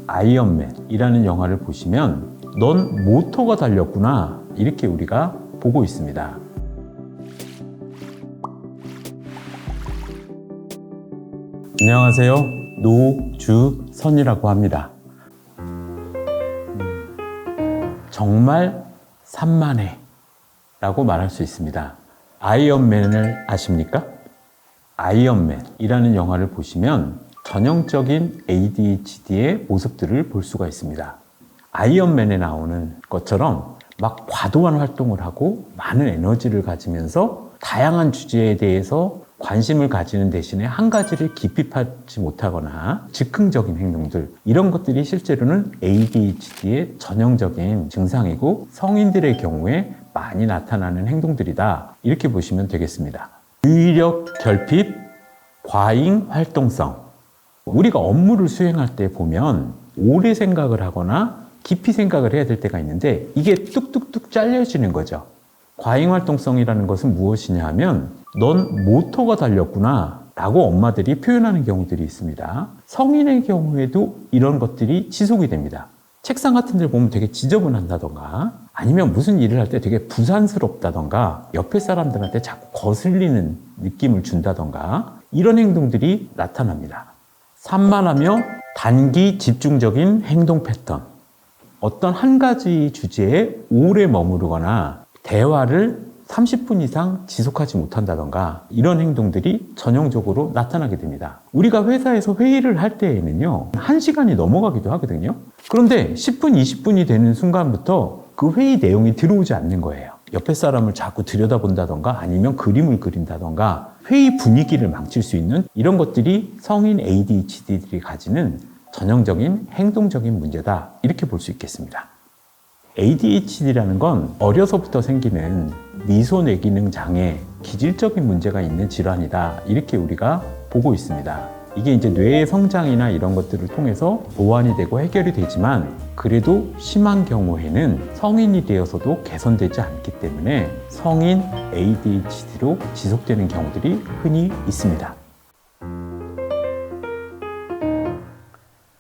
아이언맨이라는 영화를 보시면 넌 모터가 달렸구나 이렇게 우리가 보고 있습니다. 안녕하세요. 노주선이라고 합니다. 정말 산만해 라고 말할 수 있습니다. 아이언맨을 아십니까? 아이언맨이라는 영화를 보시면 전형적인 ADHD의 모습들을 볼 수가 있습니다. 아이언맨에 나오는 것처럼 막 과도한 활동을 하고 많은 에너지를 가지면서 다양한 주제에 대해서 관심을 가지는 대신에 한 가지를 깊이 파지 못하거나 즉흥적인 행동들, 이런 것들이 실제로는 ADHD의 전형적인 증상이고 성인들의 경우에 많이 나타나는 행동들이다, 이렇게 보시면 되겠습니다. 주의력 결핍, 과잉 활동성. 우리가 업무를 수행할 때 보면 오래 생각을 하거나 깊이 생각을 해야 될 때가 있는데 이게 뚝뚝뚝 잘려지는 거죠. 과잉 활동성이라는 것은 무엇이냐 하면 넌 모터가 달렸구나 라고 엄마들이 표현하는 경우들이 있습니다. 성인의 경우에도 이런 것들이 지속이 됩니다. 책상 같은 데 보면 되게 지저분한다던가 아니면 무슨 일을 할 때 되게 부산스럽다던가 옆에 사람들한테 자꾸 거슬리는 느낌을 준다던가 이런 행동들이 나타납니다. 산만하며 단기 집중적인 행동 패턴. 어떤 한 가지 주제에 오래 머무르거나 대화를 30분 이상 지속하지 못한다던가 이런 행동들이 전형적으로 나타나게 됩니다. 우리가 회사에서 회의를 할 때에는요, 1시간이 넘어가기도 하거든요. 그런데 10분, 20분이 되는 순간부터 그 회의 내용이 들어오지 않는 거예요. 옆에 사람을 자꾸 들여다본다던가 아니면 그림을 그린다던가 회의 분위기를 망칠 수 있는 이런 것들이 성인 ADHD들이 가지는 전형적인 행동적인 문제다, 이렇게 볼 수 있겠습니다. ADHD라는 건 어려서부터 생기는 미소뇌기능 장애, 기질적인 문제가 있는 질환이다, 이렇게 우리가 보고 있습니다. 이게 이제 뇌의 성장이나 이런 것들을 통해서 보완이 되고 해결이 되지만 그래도 심한 경우에는 성인이 되어서도 개선되지 않기 때문에 성인 ADHD로 지속되는 경우들이 흔히 있습니다.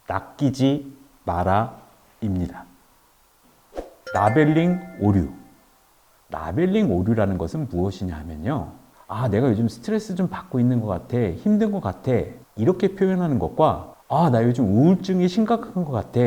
낚이지 마라입니다. 라벨링 오류. 라벨링 오류라는 것은 무엇이냐 하면요, 내가 요즘 스트레스 좀 받고 있는 것 같아, 힘든 것 같아, 이렇게 표현하는 것과 나 요즘 우울증이 심각한 것 같아,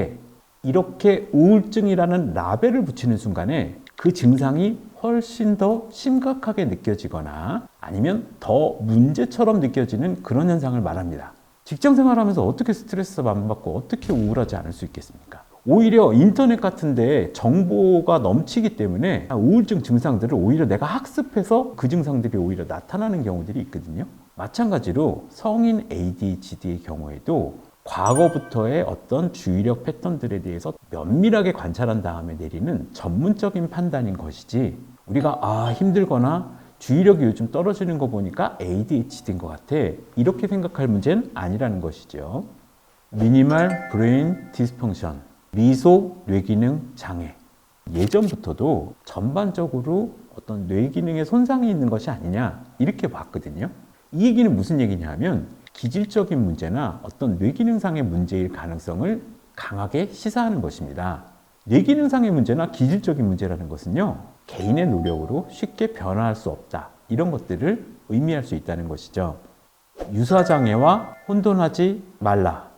이렇게 우울증이라는 라벨을 붙이는 순간에 그 증상이 훨씬 더 심각하게 느껴지거나 아니면 더 문제처럼 느껴지는 그런 현상을 말합니다. 직장 생활하면서 어떻게 스트레스 안 받고 어떻게 우울하지 않을 수 있겠습니까? 오히려 인터넷 같은데 정보가 넘치기 때문에 우울증 증상들을 오히려 내가 학습해서 그 증상들이 오히려 나타나는 경우들이 있거든요. 마찬가지로 성인 ADHD의 경우에도 과거부터의 어떤 주의력 패턴들에 대해서 면밀하게 관찰한 다음에 내리는 전문적인 판단인 것이지, 우리가 힘들거나 주의력이 요즘 떨어지는 거 보니까 ADHD인 것 같아, 이렇게 생각할 문제는 아니라는 것이죠. 미니멀 브레인 디스펑션, 미소 뇌기능 장애. 예전부터도 전반적으로 어떤 뇌기능에 손상이 있는 것이 아니냐, 이렇게 봤거든요. 이 얘기는 무슨 얘기냐 하면 기질적인 문제나 어떤 뇌기능상의 문제일 가능성을 강하게 시사하는 것입니다. 뇌기능상의 문제나 기질적인 문제라는 것은요, 개인의 노력으로 쉽게 변화할 수 없다, 이런 것들을 의미할 수 있다는 것이죠. 유사장애와 혼돈하지 말라.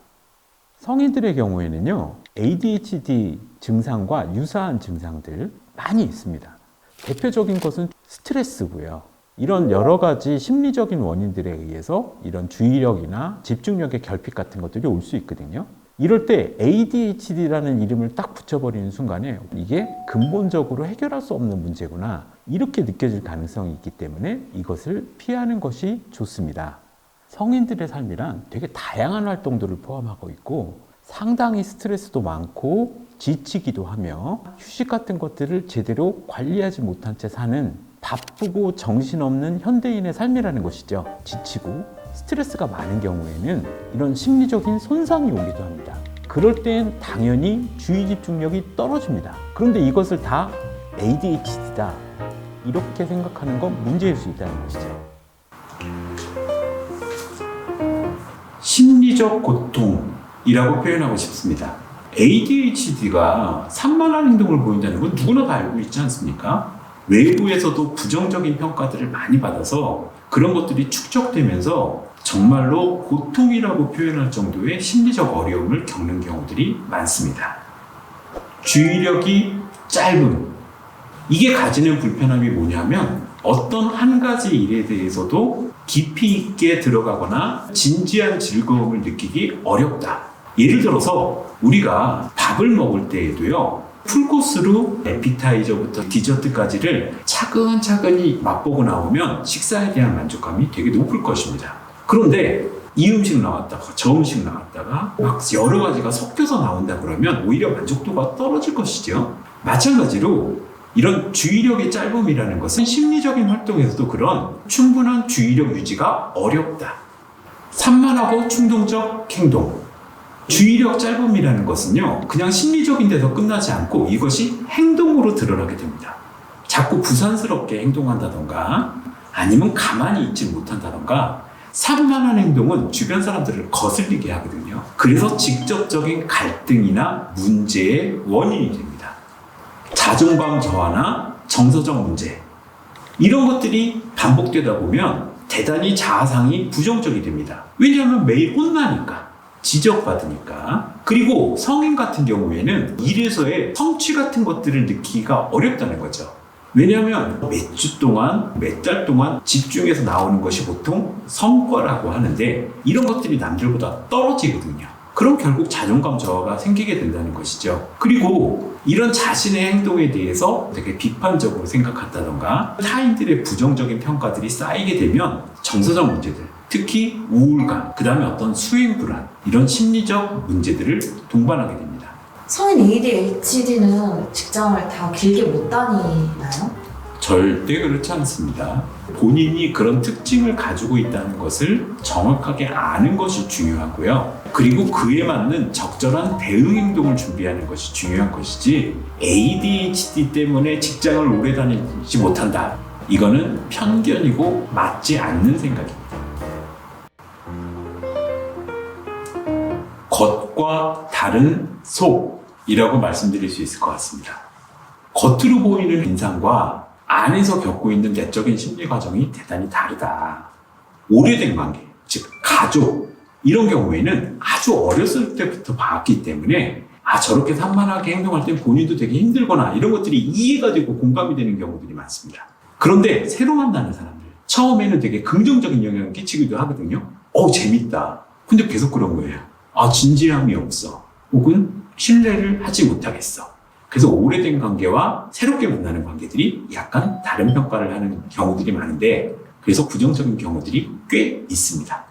성인들의 경우에는요, ADHD 증상과 유사한 증상들 많이 있습니다. 대표적인 것은 스트레스고요. 이런 여러 가지 심리적인 원인들에 의해서 이런 주의력이나 집중력의 결핍 같은 것들이 올 수 있거든요. 이럴 때 ADHD라는 이름을 딱 붙여버리는 순간에 이게 근본적으로 해결할 수 없는 문제구나, 이렇게 느껴질 가능성이 있기 때문에 이것을 피하는 것이 좋습니다. 성인들의 삶이란 되게 다양한 활동들을 포함하고 있고 상당히 스트레스도 많고 지치기도 하며 휴식 같은 것들을 제대로 관리하지 못한 채 사는 바쁘고 정신없는 현대인의 삶이라는 것이죠. 지치고 스트레스가 많은 경우에는 이런 심리적인 손상이 오기도 합니다. 그럴 땐 당연히 주의 집중력이 떨어집니다. 그런데 이것을 다 ADHD다, 이렇게 생각하는 건 문제일 수 있다는 것이죠. 심리적 고통, 이라고 표현하고 싶습니다. ADHD가 산만한 행동을 보인다는 건 누구나 다 알고 있지 않습니까? 외부에서도 부정적인 평가들을 많이 받아서 그런 것들이 축적되면서 정말로 고통이라고 표현할 정도의 심리적 어려움을 겪는 경우들이 많습니다. 주의력이 짧음. 이게 가지는 불편함이 뭐냐면 어떤 한 가지 일에 대해서도 깊이 있게 들어가거나 진지한 즐거움을 느끼기 어렵다. 예를 들어서 우리가 밥을 먹을 때에도요, 풀코스로 에피타이저부터 디저트까지를 차근차근히 맛보고 나오면 식사에 대한 만족감이 되게 높을 것입니다. 그런데 이 음식 나왔다가 저 음식 나왔다가 막 여러 가지가 섞여서 나온다 그러면 오히려 만족도가 떨어질 것이죠. 마찬가지로 이런 주의력의 짧음이라는 것은 심리적인 활동에서도 그런 충분한 주의력 유지가 어렵다. 산만하고 충동적 행동. 주의력 짧음이라는 것은요, 그냥 심리적인 데서 끝나지 않고 이것이 행동으로 드러나게 됩니다. 자꾸 부산스럽게 행동한다던가 아니면 가만히 있지 못한다던가 산만한 행동은 주변 사람들을 거슬리게 하거든요. 그래서 직접적인 갈등이나 문제의 원인이 됩니다. 자존감 저하나 정서적 문제, 이런 것들이 반복되다 보면 대단히 자아상이 부정적이 됩니다. 왜냐하면 매일 혼나니까, 지적받으니까. 그리고 성인 같은 경우에는 일에서의 성취 같은 것들을 느끼기가 어렵다는 거죠. 왜냐하면 몇 주 동안, 몇 달 동안 집중해서 나오는 것이 보통 성과라고 하는데 이런 것들이 남들보다 떨어지거든요. 그럼 결국 자존감 저하가 생기게 된다는 것이죠. 그리고 이런 자신의 행동에 대해서 되게 비판적으로 생각한다던가 타인들의 부정적인 평가들이 쌓이게 되면 정서적 문제들, 특히 우울감, 그 다음에 어떤 수행 불안, 이런 심리적 문제들을 동반하게 됩니다. 성인 ADHD는 직장을 다 길게 못 다니나요? 절대 그렇지 않습니다. 본인이 그런 특징을 가지고 있다는 것을 정확하게 아는 것이 중요하고요. 그리고 그에 맞는 적절한 대응 행동을 준비하는 것이 중요한 것이지, ADHD 때문에 직장을 오래 다니지 못한다. 이거는 편견이고 맞지 않는 생각입니다. 겉과 다른 속이라고 말씀드릴 수 있을 것 같습니다. 겉으로 보이는 인상과 안에서 겪고 있는 내적인 심리 과정이 대단히 다르다. 오래된 관계, 즉 가족, 이런 경우에는 아주 어렸을 때부터 봤기 때문에 저렇게 산만하게 행동할 때 본인도 되게 힘들거나 이런 것들이 이해가 되고 공감이 되는 경우들이 많습니다. 그런데 새로 만나는 사람들, 처음에는 되게 긍정적인 영향을 끼치기도 하거든요. 재밌다. 근데 계속 그런 거예요. 진지함이 없어. 혹은 신뢰를 하지 못하겠어. 그래서 오래된 관계와 새롭게 만나는 관계들이 약간 다른 평가를 하는 경우들이 많은데, 그래서 부정적인 경우들이 꽤 있습니다.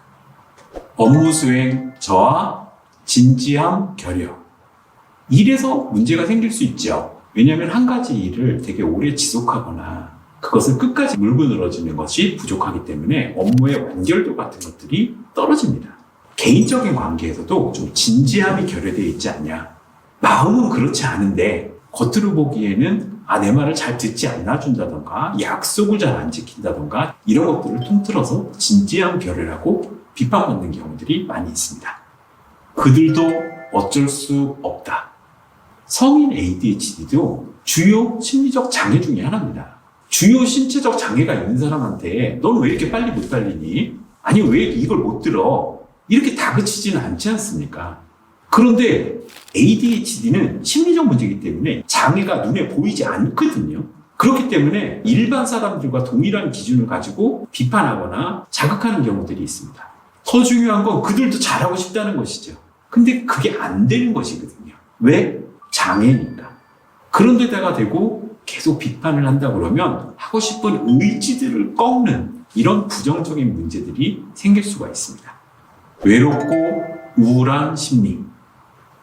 업무 수행 저하, 진지함, 결여. 일에서 문제가 생길 수 있죠. 왜냐하면 한 가지 일을 되게 오래 지속하거나 그것을 끝까지 물고 늘어지는 것이 부족하기 때문에 업무의 완결도 같은 것들이 떨어집니다. 개인적인 관계에서도 좀 진지함이 결여되어 있지 않냐. 마음은 그렇지 않은데 겉으로 보기에는 내 말을 잘 듣지 않아 준다던가 약속을 잘 안 지킨다던가 이런 것들을 통틀어서 진지함 결여라고 비판받는 경우들이 많이 있습니다. 그들도 어쩔 수 없다. 성인 ADHD도 주요 심리적 장애 중에 하나입니다. 주요 신체적 장애가 있는 사람한테 넌 왜 이렇게 빨리 못 달리니? 아니 왜 이걸 못 들어? 이렇게 다그치지는 않지 않습니까? 그런데 ADHD는 심리적 문제이기 때문에 장애가 눈에 보이지 않거든요. 그렇기 때문에 일반 사람들과 동일한 기준을 가지고 비판하거나 자극하는 경우들이 있습니다. 더 중요한 건 그들도 잘하고 싶다는 것이죠. 근데 그게 안 되는 것이거든요. 왜? 장애니까. 그런데다가 대고 계속 비판을 한다 그러면 하고 싶은 의지들을 꺾는 이런 부정적인 문제들이 생길 수가 있습니다. 외롭고 우울한 심리.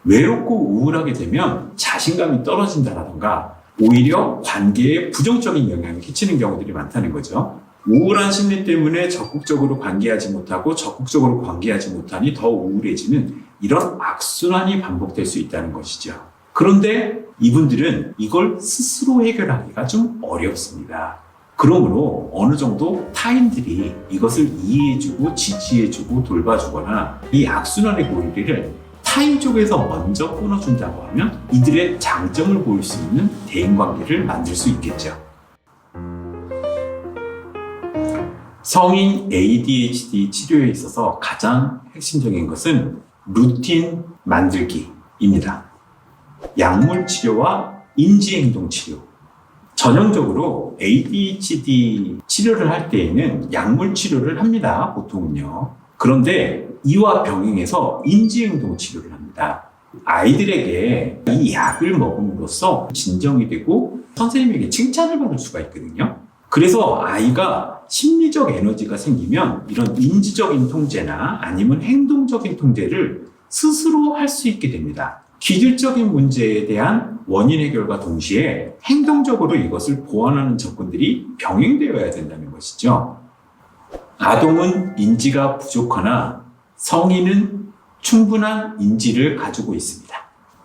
외롭고 우울하게 되면 자신감이 떨어진다라던가 오히려 관계에 부정적인 영향을 끼치는 경우들이 많다는 거죠. 우울한 심리 때문에 적극적으로 관계하지 못하고 적극적으로 관계하지 못하니 더 우울해지는 이런 악순환이 반복될 수 있다는 것이죠. 그런데 이분들은 이걸 스스로 해결하기가 좀 어렵습니다. 그러므로 어느 정도 타인들이 이것을 이해해주고 지지해주고 돌봐주거나 이 악순환의 고리를 타인 쪽에서 먼저 끊어준다고 하면 이들의 장점을 보일 수 있는 대인관계를 만들 수 있겠죠. 성인 ADHD 치료에 있어서 가장 핵심적인 것은 루틴 만들기입니다. 약물 치료와 인지행동 치료. 전형적으로 ADHD 치료를 할 때에는 약물 치료를 합니다, 보통은요. 그런데 이와 병행해서 인지행동 치료를 합니다. 아이들에게 이 약을 먹음으로써 진정이 되고 선생님에게 칭찬을 받을 수가 있거든요. 그래서 아이가 심리적 에너지가 생기면 이런 인지적인 통제나 아니면 행동적인 통제를 스스로 할 수 있게 됩니다. 기질적인 문제에 대한 원인 해결과 동시에 행동적으로 이것을 보완하는 접근들이 병행되어야 된다는 것이죠. 아동은 인지가 부족하나 성인은 충분한 인지를 가지고 있습니다.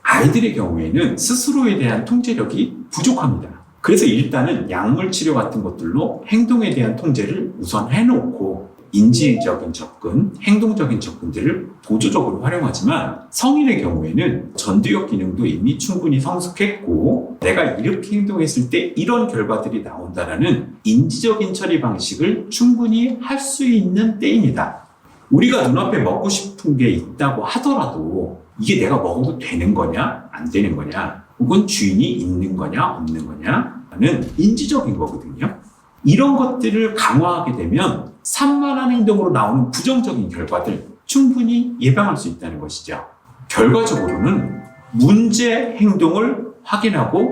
아이들의 경우에는 스스로에 대한 통제력이 부족합니다. 그래서 일단은 약물 치료 같은 것들로 행동에 대한 통제를 우선 해놓고 인지적인 접근, 행동적인 접근들을 보조적으로 활용하지만 성인의 경우에는 전두엽 기능도 이미 충분히 성숙했고 내가 이렇게 행동했을 때 이런 결과들이 나온다라는 인지적인 처리 방식을 충분히 할 수 있는 때입니다. 우리가 눈앞에 먹고 싶은 게 있다고 하더라도 이게 내가 먹어도 되는 거냐, 안 되는 거냐, 혹은 주인이 있는 거냐, 없는 거냐는 인지적인 거거든요. 이런 것들을 강화하게 되면 산만한 행동으로 나오는 부정적인 결과들 충분히 예방할 수 있다는 것이죠. 결과적으로는 문제 행동을 확인하고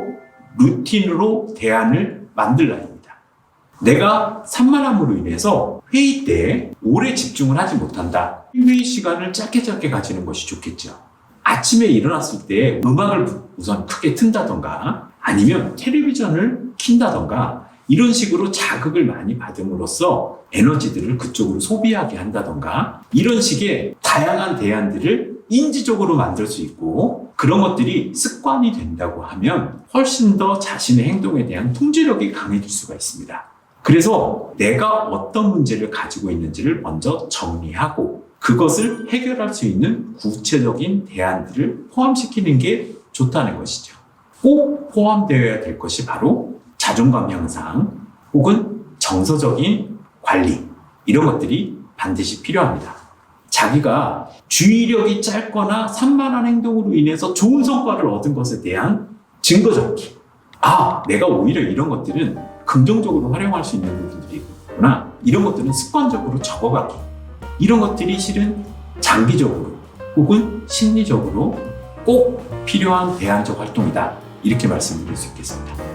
루틴으로 대안을 만들어야 합니다. 내가 산만함으로 인해서 회의 때 오래 집중을 하지 못한다. 회의 시간을 짧게 가지는 것이 좋겠죠. 아침에 일어났을 때 음악을 우선 크게 튼다던가 아니면 텔레비전을 킨다던가 이런 식으로 자극을 많이 받음으로써 에너지들을 그쪽으로 소비하게 한다던가 이런 식의 다양한 대안들을 인지적으로 만들 수 있고 그런 것들이 습관이 된다고 하면 훨씬 더 자신의 행동에 대한 통제력이 강해질 수가 있습니다. 그래서 내가 어떤 문제를 가지고 있는지를 먼저 정리하고 그것을 해결할 수 있는 구체적인 대안들을 포함시키는 게 좋다는 것이죠. 꼭 포함되어야 될 것이 바로 자존감 향상 혹은 정서적인 관리 이런 것들이 반드시 필요합니다. 자기가 주의력이 짧거나 산만한 행동으로 인해서 좋은 성과를 얻은 것에 대한 증거 적기. 아, 내가 오히려 이런 것들은 긍정적으로 활용할 수 있는 부분들이 있구나. 이런 것들은 습관적으로 적어가기. 이런 것들이 실은 장기적으로 혹은 심리적으로 꼭 필요한 대안적 활동이다. 이렇게 말씀드릴 수 있겠습니다.